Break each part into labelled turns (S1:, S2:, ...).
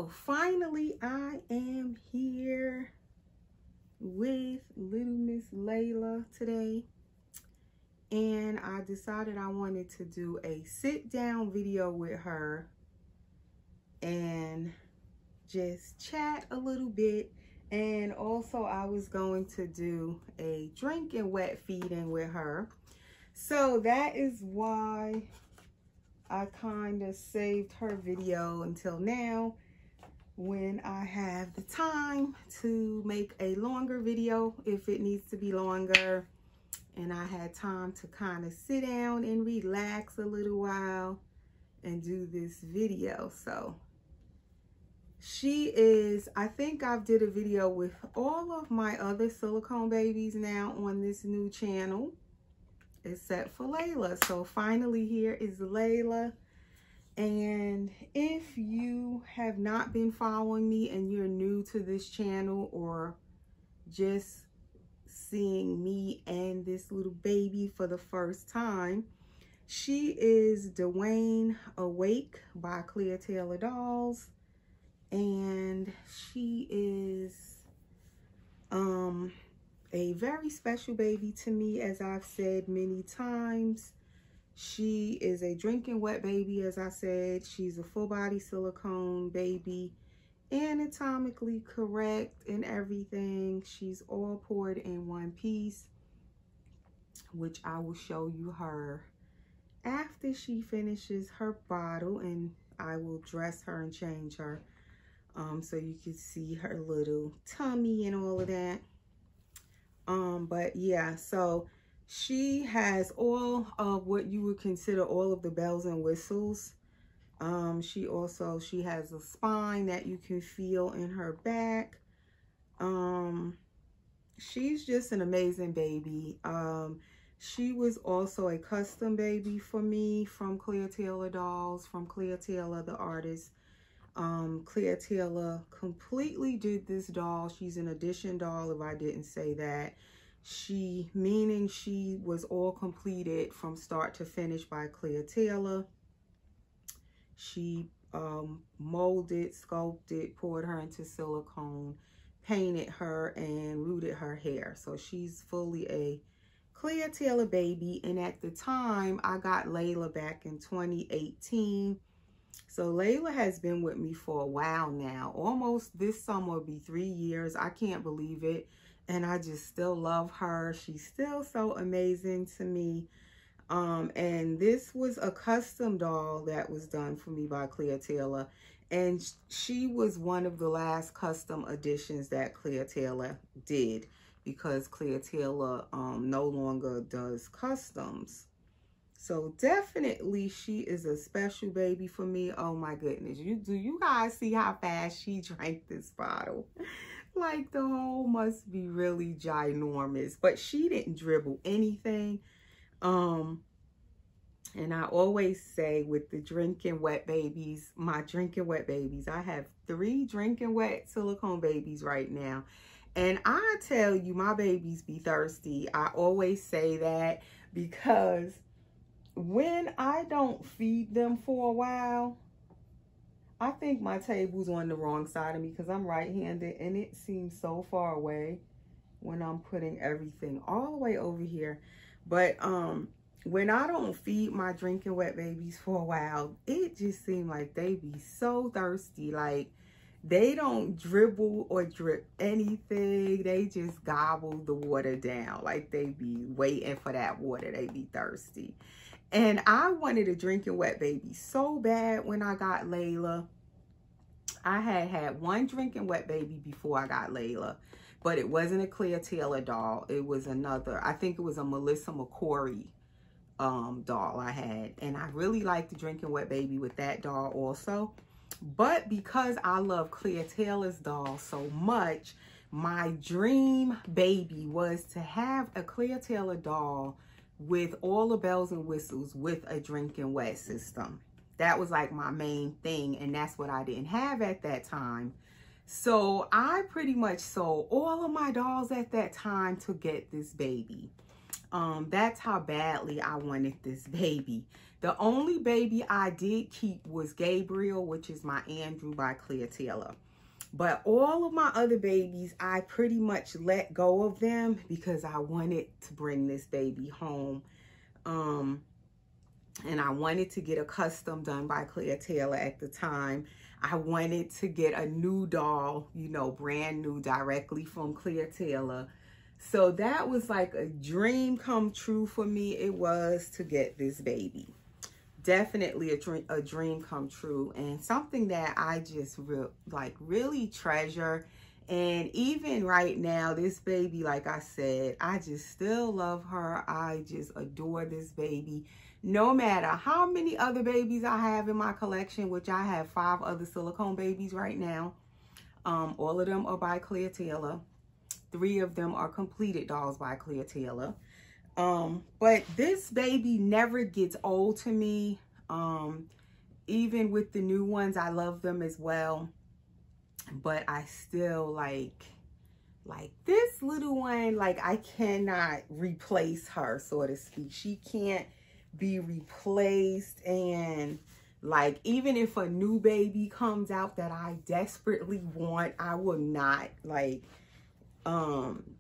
S1: So finally I am here with little Miss Laila today, and I decided I wanted to do a sit down video with her and just chat a little bit. And also I was going to do a drink and wet feeding with her. So that is why I kind of saved her video until now, when I have the time to make a longer video if it needs to be longer, and I had time to kind of sit down and relax a little while and do this video. So she is, I think I've did a video with all of my other silicone babies now on this new channel, except for Laila. So finally here is Laila. And if you have not been following me and you're new to this channel, or just seeing me and this little baby for the first time, she is Dwayne Awake by Clear Tailor Dolls. And she is a very special baby to me, as I've said many times. She is a drinking wet baby, as I said. She's a full body silicone baby, anatomically correct and everything. She's all poured in one piece, which I will show you her after she finishes her bottle, and I will dress her and change her so you can see her little tummy and all of that. But yeah, so she has all of what you would consider all of the bells and whistles. She has a spine that you can feel in her back. She's just an amazing baby. She was also a custom baby for me from Clear Tailor Dolls, from Clear Tailor, the artist. Clear Tailor completely did this doll. She's an addition doll, if I didn't say that. Meaning she was all completed from start to finish by Clear Tailor. She molded, sculpted, poured her into silicone, painted her, and rooted her hair. So she's fully a Clear Tailor baby. And at the time, I got Laila back in 2018. So Laila has been with me for a while now. Almost this summer will be 3 years. I can't believe it. And I just still love her. She's still so amazing to me. And this was a custom doll that was done for me by Clear Tailor. And she was one of the last custom editions that Clear Tailor did, because Clear Tailor no longer does customs. So definitely she is a special baby for me. Oh my goodness. Do you guys see how fast she drank this bottle? Like, the hole must be really ginormous. But she didn't dribble anything. And I always say with the drinking wet babies, my drinking wet babies, I have 3 drinking wet silicone babies right now. And I tell you, my babies be thirsty. I always say that because when I don't feed them for a while, I think my table's on the wrong side of me because I'm right-handed, and it seems so far away when I'm putting everything all the way over here. But when I don't feed my drinking wet babies for a while, it just seems like they be so thirsty. Like, they don't dribble or drip anything. They just gobble the water down. Like, they be waiting for that water. They be thirsty. And I wanted a drinking wet baby so bad when I got Laila. I had one drinking wet baby before I got Laila, but it wasn't a Clear Tailor doll. It was another, I think it was a Melissa McCory doll I had. And I really liked the drinking wet baby with that doll also. But because I love Clear Tailor's doll so much, my dream baby was to have a Clear Tailor doll with all the bells and whistles with a drinking wet system. That was like my main thing, and that's what I didn't have at that time. So I pretty much sold all of my dolls at that time to get this baby. That's how badly I wanted this baby. The only baby I did keep was Gabriel, which is my Andrew by Clear Taylor. But all of my other babies, I pretty much let go of them because I wanted to bring this baby home. And I wanted to get a custom done by Clear Taylor at the time. I wanted to get a new doll, you know, brand new, directly from Clear Taylor. So that was like a dream come true for me. It was to get this baby. Definitely a dream come true, and something that I just really treasure. And even right now, this baby, like I said, I just still love her. I just adore this baby. No matter how many other babies I have in my collection, which I have 5 other silicone babies right now. All of them are by Clear Taylor. 3 of them are completed dolls by Clear Taylor. But this baby never gets old to me. Even with the new ones, I love them as well. But I still like this little one, like I cannot replace her, so to speak. She can't be replaced. And like, even if a new baby comes out that I desperately want, I will not like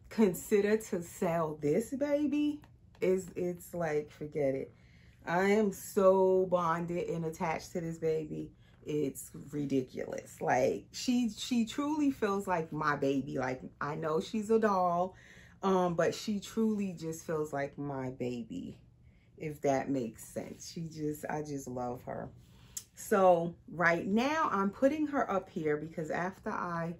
S1: consider to sell this baby. It's like, forget it. I am so bonded and attached to this baby. It's ridiculous. Like, she truly feels like my baby. Like, I know she's a doll, but she truly just feels like my baby, if that makes sense. I just love her. So right now I'm putting her up here because after I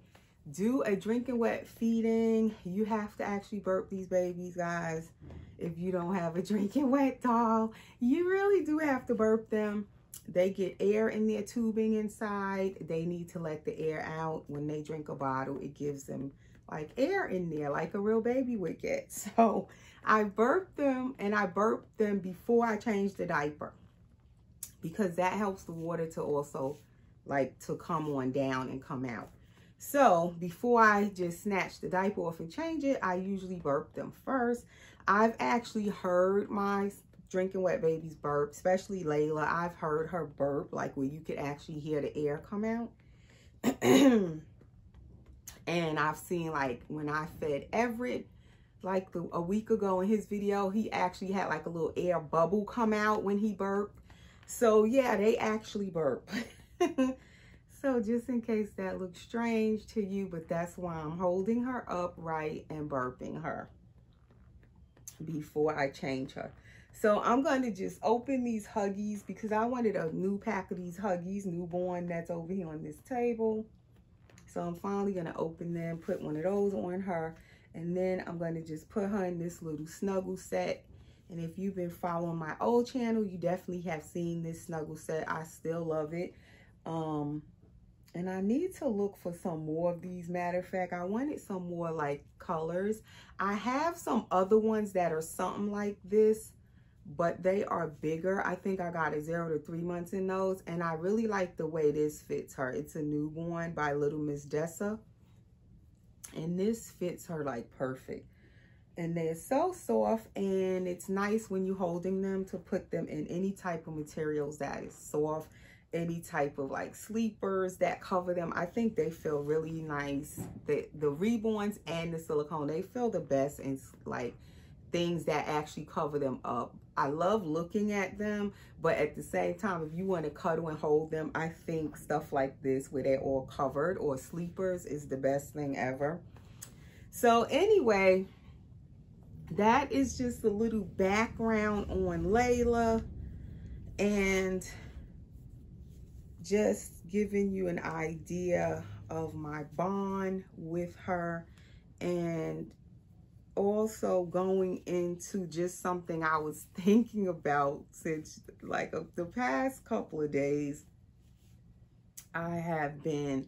S1: do a drinking wet feeding, you have to actually burp these babies, guys. If you don't have a drinking wet doll, you really do have to burp them. They get air in their tubing inside. They need to let the air out. When they drink a bottle, it gives them like air in there, like a real baby would get. So I burp them, and I burp them before I change the diaper, because that helps the water to also like to come on down and come out. So before I just snatch the diaper off and change it, I usually burp them first. I've actually heard my drinking wet babies burp, especially Laila. I've heard her burp, like where you could actually hear the air come out. And I've seen, like, when I fed Everett, like a week ago in his video, he actually had like a little air bubble come out when he burped. So yeah, they actually burp. So just in case that looks strange to you, but that's why I'm holding her upright and burping her before I change her. So I'm going to just open these Huggies because I wanted a new pack of these Huggies newborn that's over here on this table. So I'm finally going to open them, put one of those on her, and then I'm going to just put her in this little snuggle set. And if you've been following my old channel, you definitely have seen this snuggle set. I still love it. And I need to look for some more of these. Matter of fact, I wanted some more like colors. I have some other ones that are something like this, but they are bigger. I think I got a 0 to 3 months in those, and I really like the way this fits her. It's a newborn by Little Miss Dessa, and this fits her like perfect. And they're so soft, and it's nice when you're holding them to put them in any type of materials that is soft, any type of like sleepers that cover them. I think they feel really nice. The reborns and the silicone, they feel the best in like things that actually cover them up. I love looking at them, but at the same time, if you want to cuddle and hold them, I think stuff like this where they're all covered or sleepers is the best thing ever. So anyway, that is just a little background on Laila, and just giving you an idea of my bond with her, and also going into just something I was thinking about since like the past couple of days. I have been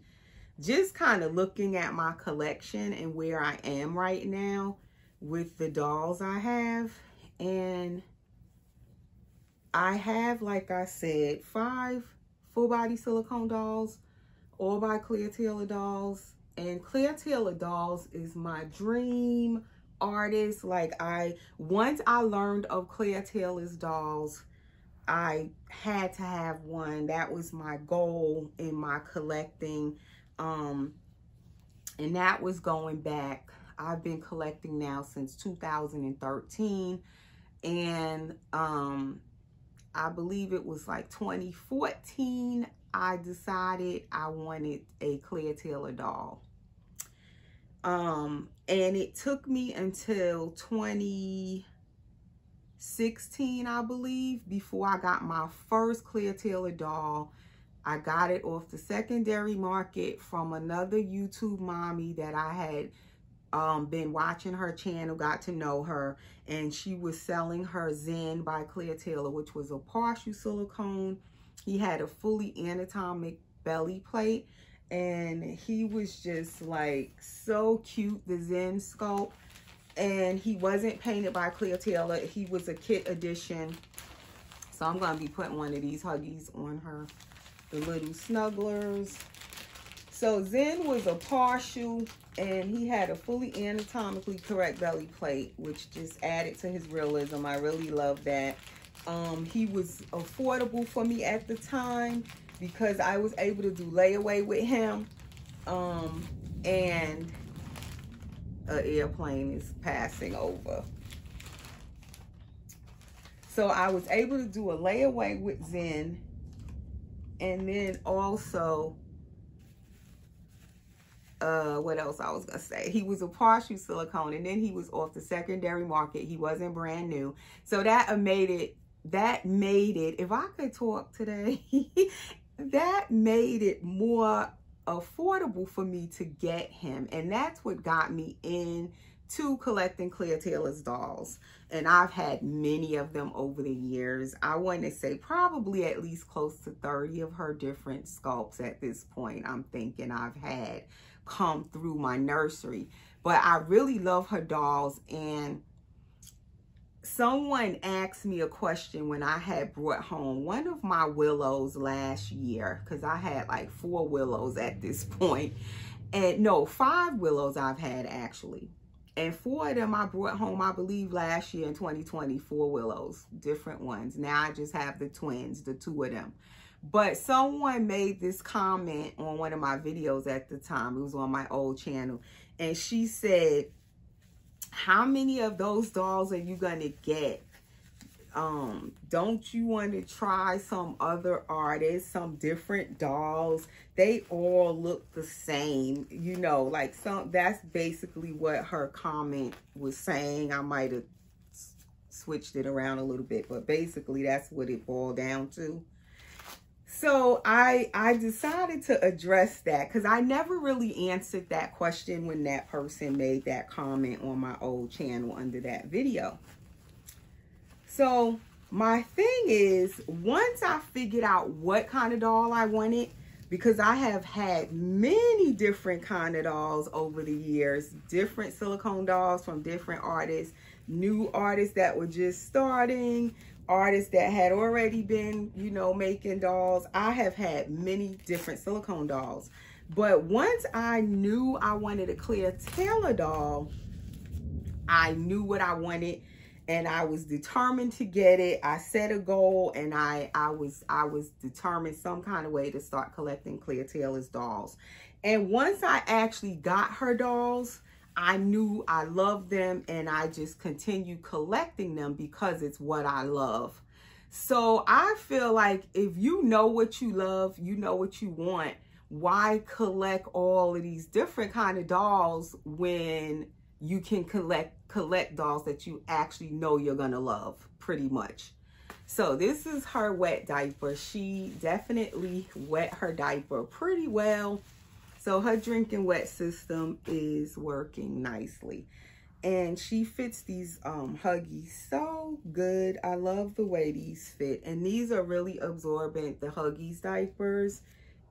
S1: just kind of looking at my collection and where I am right now with the dolls I have. And I have, like I said, 5 full body silicone dolls, all by Clear Taylor dolls. And Clear Taylor dolls is my dream artist. Like once I learned of Claire Taylor's dolls, I had to have one. That was my goal in my collecting. And that was going back. I've been collecting now since 2013. And I believe it was like 2014, I decided I wanted a Claire Taylor doll. And it took me until 2016, I believe, before I got my first Claire Taylor doll. I got it off the secondary market from another YouTube mommy that I had been watching her channel, got to know her, and she was selling her Zen by Claire Taylor, which was a partial silicone. He had a fully anatomic belly plate, and he was just like so cute, the Zen Sculpt. And he wasn't painted by Claire Taylor. He was a kit edition. So I'm going to be putting one of these Huggies on her, the little snugglers. So Zen was a partial, and he had a fully anatomically correct belly plate, which just added to his realism. I really love that. He was affordable for me at the time because I was able to do layaway with him. And an airplane is passing over. So I was able to do a layaway with Zen, and then also what else I was gonna say, he was a partial silicone, and then he was off the secondary market. He wasn't brand new, so that made it, if I could talk today, that made it more affordable for me to get him. And that's what got me into collecting Claire Taylor's dolls. And I've had many of them over the years. I want to say probably at least close to 30 of her different sculpts at this point, I'm thinking I've had come through my nursery. But I really love her dolls. And someone asked me a question when I had brought home one of my willows last year, because I had like 4 willows at this point. And no, 5 willows I've had actually. And 4 of them I brought home, I believe, last year in 2020, 4 willows, different ones. Now I just have the twins, the 2 of them. But someone made this comment on one of my videos at the time. It was on my old channel. And she said, how many of those dolls are you going to get? Don't you want to try some other artists, some different dolls? They all look the same, you know, like that's basically what her comment was saying. I might have switched it around a little bit, but basically that's what it boiled down to. So I decided to address that because I never really answered that question when that person made that comment on my old channel under that video. So my thing is, once I figured out what kind of doll I wanted, because I have had many different kind of dolls over the years, different silicone dolls from different artists, new artists that were just starting, artists that had already been, you know, making dolls. I have had many different silicone dolls. But once I knew I wanted a Claire Taylor doll, I knew what I wanted, and I was determined to get it. I set a goal, and I was determined some kind of way to start collecting Claire Taylor's dolls. And once I actually got her dolls, I knew I loved them, and I just continued collecting them because it's what I love. So I feel like if you know what you love, you know what you want, why collect all of these different kind of dolls when you can collect dolls that you actually know you're gonna love, pretty much. So this is her wet diaper. She definitely wet her diaper pretty well. So her drinking wet system is working nicely. And she fits these Huggies so good. I love the way these fit. And these are really absorbent, the Huggies diapers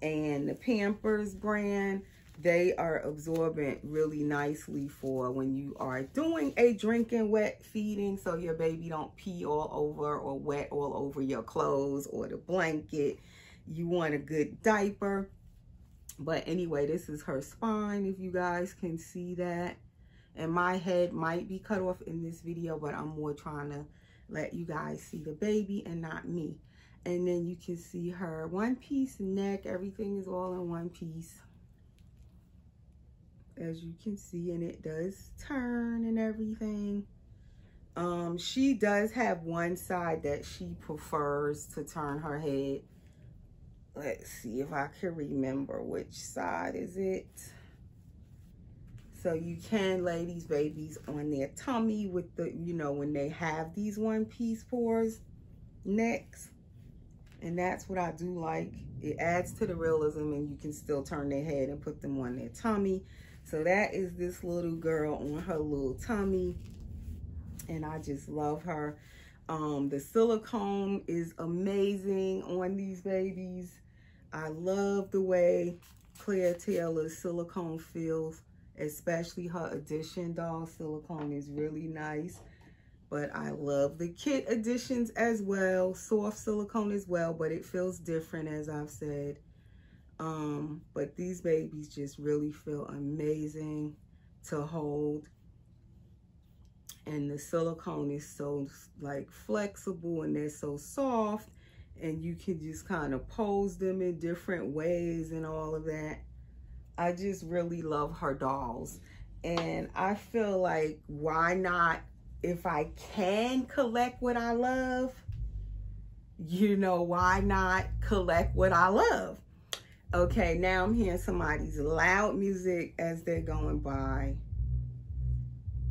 S1: and the Pampers brand. They are absorbent really nicely for when you are doing a drinking wet feeding, so your baby don't pee all over or wet all over your clothes or the blanket. You want a good diaper. But anyway, this is her spine, if you guys can see that. And my head might be cut off in this video, but I'm more trying to let you guys see the baby and not me. And then you can see her one-piece neck. Everything is all in one piece, as you can see, and it does turn and everything. She does have one side that she prefers to turn her head. Let's see if I can remember which side is it. So you can lay these babies on their tummy with the, you know, when they have these one-piece paws necks. And that's what I do like. It adds to the realism, and you can still turn their head and put them on their tummy. So that is this little girl on her little tummy. And I just love her. The silicone is amazing on these babies. I love the way Claire Taylor's silicone feels, especially her edition doll silicone is really nice. But I love the kit editions as well, soft silicone as well, but it feels different, as I've said. But these babies just really feel amazing to hold. And the silicone is so like flexible, and they're so soft, and you can just kind of pose them in different ways and all of that. I just really love her dolls. And I feel like, why not, if I can collect what I love, you know, why not collect what I love? Okay, now I'm hearing somebody's loud music as they're going by.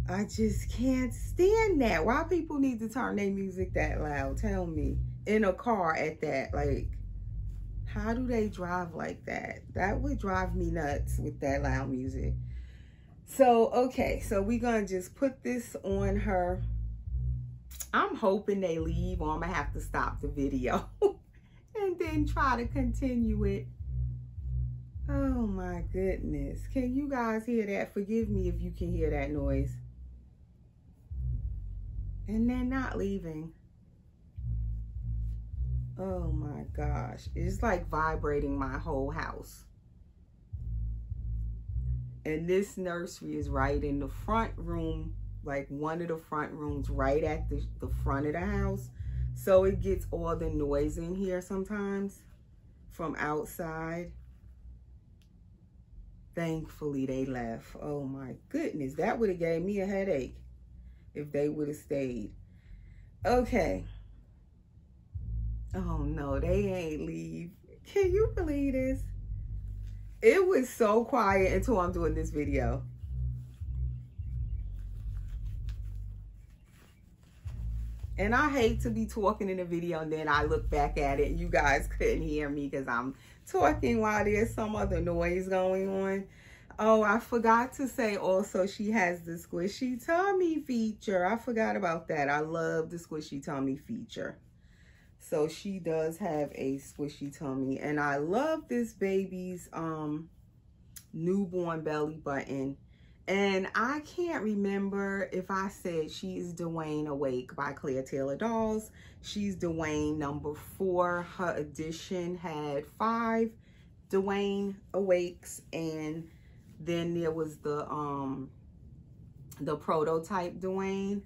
S1: I just can't stand that. Why people need to turn their music that loud? Tell me. In a car at that. Like, how do they drive like that? That would drive me nuts with that loud music. So, okay. So we're going to just put this on her. I'm hoping they leave, or I'm going to have to stop the video and then try to continue it. Oh my goodness. Can you guys hear that? Forgive me if you can hear that noise. And they're not leaving. Oh my gosh. It's like vibrating my whole house. And this nursery is right in the front room, like one of the front rooms right at the front of the house. So it gets all the noise in here sometimes from outside. Thankfully they left. Oh my goodness. That would have gave me a headache if they would have stayed. Okay. Oh no, they ain't leave. Can you believe this? It was so quiet until I'm doing this video. And I hate to be talking in a video and then I look back at it and you guys couldn't hear me because I'm talking while there's some other noise going on. Oh, I forgot to say also she has the squishy tummy feature. I forgot about that. I love the squishy tummy feature. So she does have a squishy tummy. And I love this baby's newborn belly button. And I can't remember if I said she is Dwayne Awake by Claire Taylor Dolls. She's Dwayne number 4. Her edition had 5 Dwayne Awakes, and then there was the prototype Dwayne.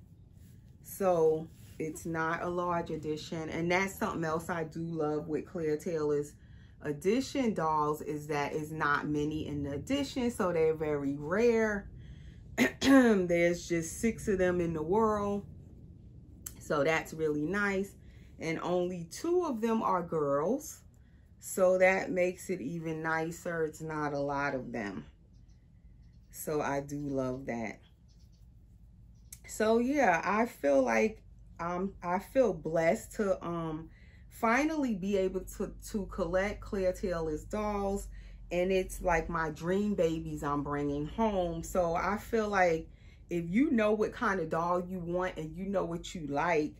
S1: So it's not a large edition. And that's something else I do love with Claire Taylor's edition dolls, is that it's not many in the edition, so they're very rare. There's just 6 of them in the world, so that's really nice. And only 2 of them are girls, so that makes it even nicer. It's not a lot of them, so I do love that. So yeah, I feel like I feel blessed to finally be able to collect Claire Taylor's dolls. And it's like my dream babies I'm bringing home. So I feel like if you know what kind of doll you want and you know what you like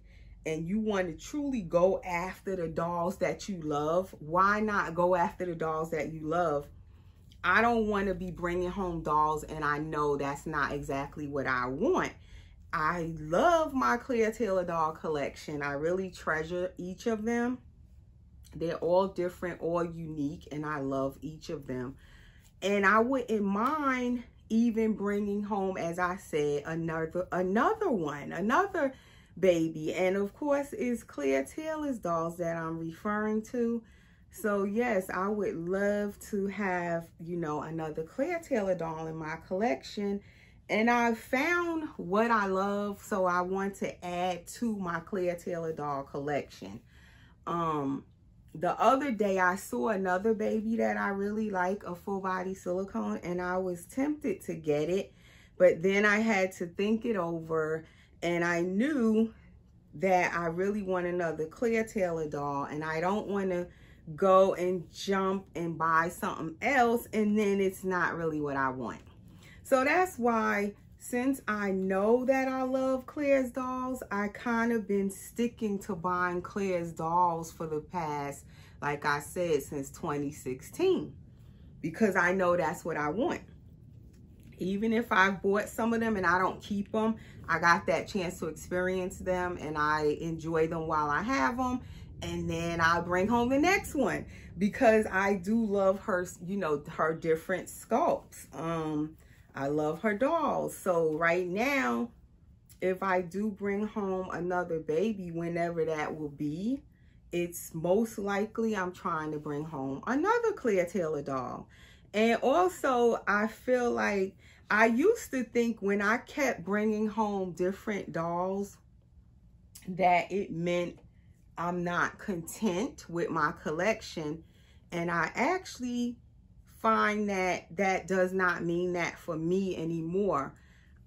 S1: and you want to truly go after the dolls that you love, why not go after the dolls that you love? I don't want to be bringing home dolls and I know that's not exactly what I want. I love my Claire Taylor doll collection. I really treasure each of them. They're all different, all unique, and I love each of them. And I wouldn't mind even bringing home, as I said, another baby. And of course, it's Claire Taylor's dolls that I'm referring to. So yes, I would love to have, you know, another Claire Taylor doll in my collection. And I found what I love, so I want to add to my Claire Taylor doll collection. The other day I saw another baby that I really like, a full body silicone, and I was tempted to get it, but then I had to think it over, and I knew that I really want another Claire Taylor doll, and I don't want to go and jump and buy something else and then it's not really what I want. So that's why, since I know that I love Claire's dolls, I kind of been sticking to buying Claire's dolls for the past, like I said, since 2016, because I know that's what I want. Even if I bought some of them and I don't keep them, I got that chance to experience them and I enjoy them while I have them. And then I'll bring home the next one, because I do love her, you know, her different sculpts. I love her dolls. So right now, if I do bring home another baby, whenever that will be, it's most likely I'm trying to bring home another Claire Taylor doll. And also, I feel like I used to think when I kept bringing home different dolls that it meant I'm not content with my collection. And I actually find that that does not mean that for me anymore.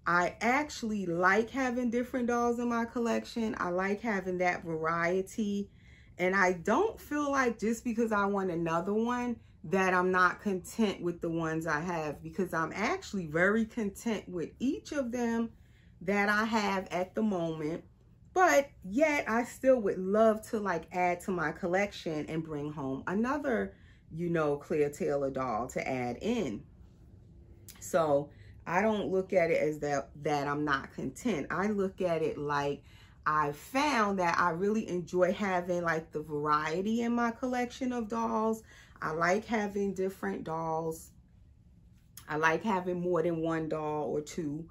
S1: I actually like having different dolls in my collection. I like having that variety. And I don't feel like just because I want another one that I'm not content with the ones I have, because I'm actually very content with each of them that I have at the moment. But yet I still would love to like add to my collection and bring home another, you know, Claire Taylor doll to add in. So I don't look at it as that I'm not content. I look at it like I found that I really enjoy having like the variety in my collection of dolls. I like having different dolls. I like having more than one doll or two.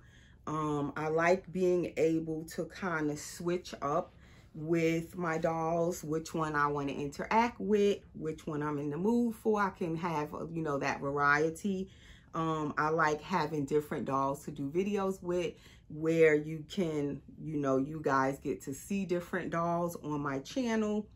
S1: I like being able to kind of switch up with my dolls, which one I want to interact with, which one I'm in the mood for. I can have, you know, that variety. I like having different dolls to do videos with, where you can, you know, you guys get to see different dolls on my channel.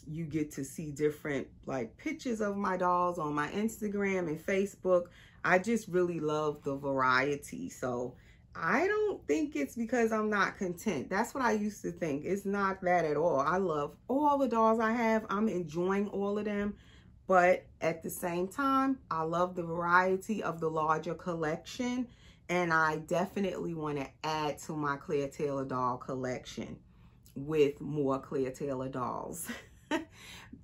S1: You get to see different like pictures of my dolls on my Instagram and Facebook. I just really love the variety. So I don't think it's because I'm not content. That's what I used to think. It's not that at all. I love all the dolls I have. I'm enjoying all of them. But at the same time, I love the variety of the larger collection. And I definitely want to add to my Claire Taylor doll collection with more Claire Taylor dolls.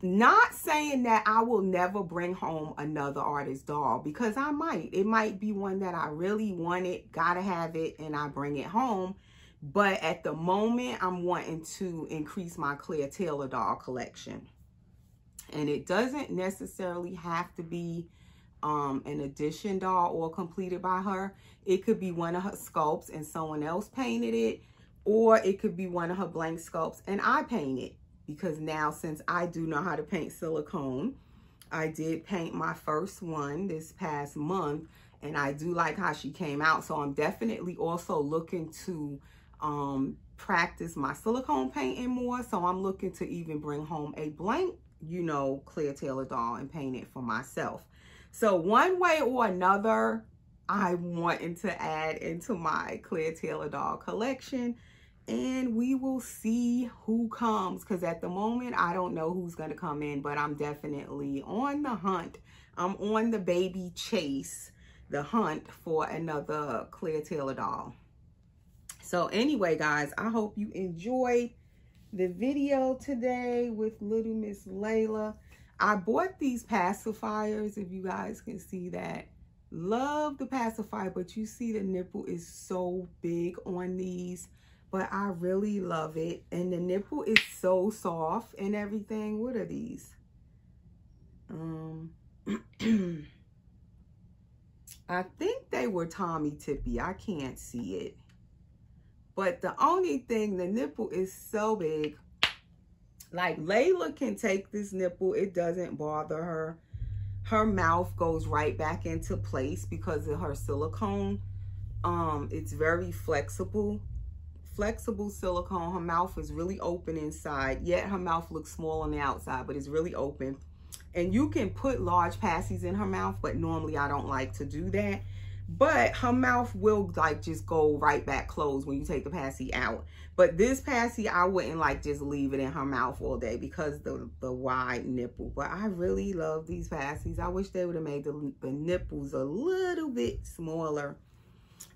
S1: Not saying that I will never bring home another artist doll, because I might. It might be one that I really wanted, gotta have it, and I bring it home. But at the moment, I'm wanting to increase my Claire Taylor doll collection. And it doesn't necessarily have to be an edition doll or completed by her. It could be one of her sculpts and someone else painted it, or it could be one of her blank sculpts and I paint it. Because now, since I do know how to paint silicone, I did paint my first one this past month, and I do like how she came out. So I'm definitely also looking to practice my silicone painting more. So I'm looking to even bring home a blank, you know, Claire Taylor doll and paint it for myself. So one way or another, I'm wanting to add into my Claire Taylor doll collection. And we will see who comes, because at the moment, I don't know who's going to come in, but I'm definitely on the hunt. I'm on the baby chase, the hunt for another Claire Taylor doll. So anyway, guys, I hope you enjoyed the video today with little Miss Laila. I bought these pacifiers, if you guys can see that. Love the pacifier, but you see the nipple is so big on these. But I really love it. And the nipple is so soft and everything. What are these? I think they were Tommy Tippy. I can't see it. But the only thing, the nipple is so big. Like, Laila can take this nipple. It doesn't bother her. Her mouth goes right back into place because of her silicone. It's very flexible. Flexible silicone. Her mouth is really open inside. Yet her mouth looks small on the outside, but it's really open. And you can put large passies in her mouth, but normally I don't like to do that. But her mouth will like just go right back closed when you take the passy out. But this passy, I wouldn't like just leave it in her mouth all day because the wide nipple. But I really love these passies. I wish they would have made the nipples a little bit smaller.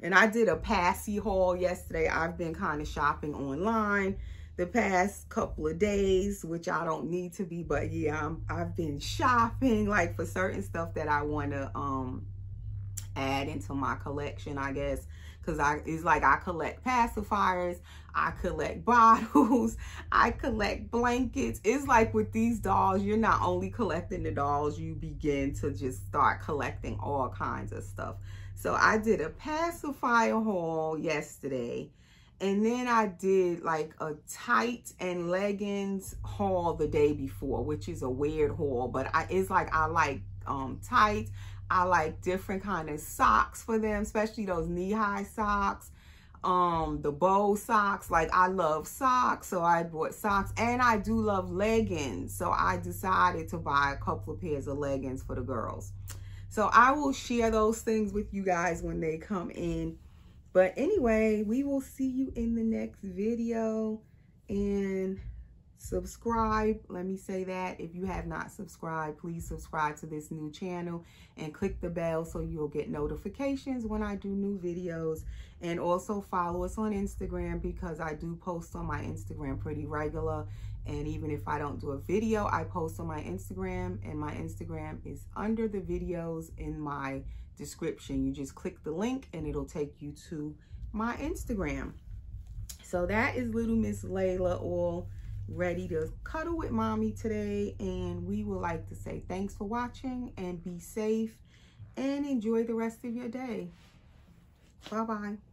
S1: And I did a passy haul yesterday. I've been kind of shopping online the past couple of days, which I don't need to be, but yeah, I've been shopping like for certain stuff that I want to add into my collection, I guess, because it's like I collect pacifiers, I collect bottles, I collect blankets. It's like with these dolls, you're not only collecting the dolls, you begin to just start collecting all kinds of stuff. So I did a pacifier haul yesterday, and then I did like a tight and leggings haul the day before, which is a weird haul, but it's like I like tight. I like different kind of socks for them, especially those knee-high socks, the bow socks. Like, I love socks, so I bought socks, and I do love leggings. So I decided to buy a couple of pairs of leggings for the girls. So I will share those things with you guys when they come in. But anyway, we will see you in the next video, and subscribe. Let me say that if you have not subscribed, please subscribe to this new channel and click the bell so you'll get notifications when I do new videos. And also follow us on Instagram, because I do post on my Instagram pretty regular. And even if I don't do a video, I post on my Instagram, and my Instagram is under the videos in my description. You just click the link and it'll take you to my Instagram. So that is little Miss Laila all ready to cuddle with mommy today, and we would like to say thanks for watching, and be safe and enjoy the rest of your day. Bye-bye.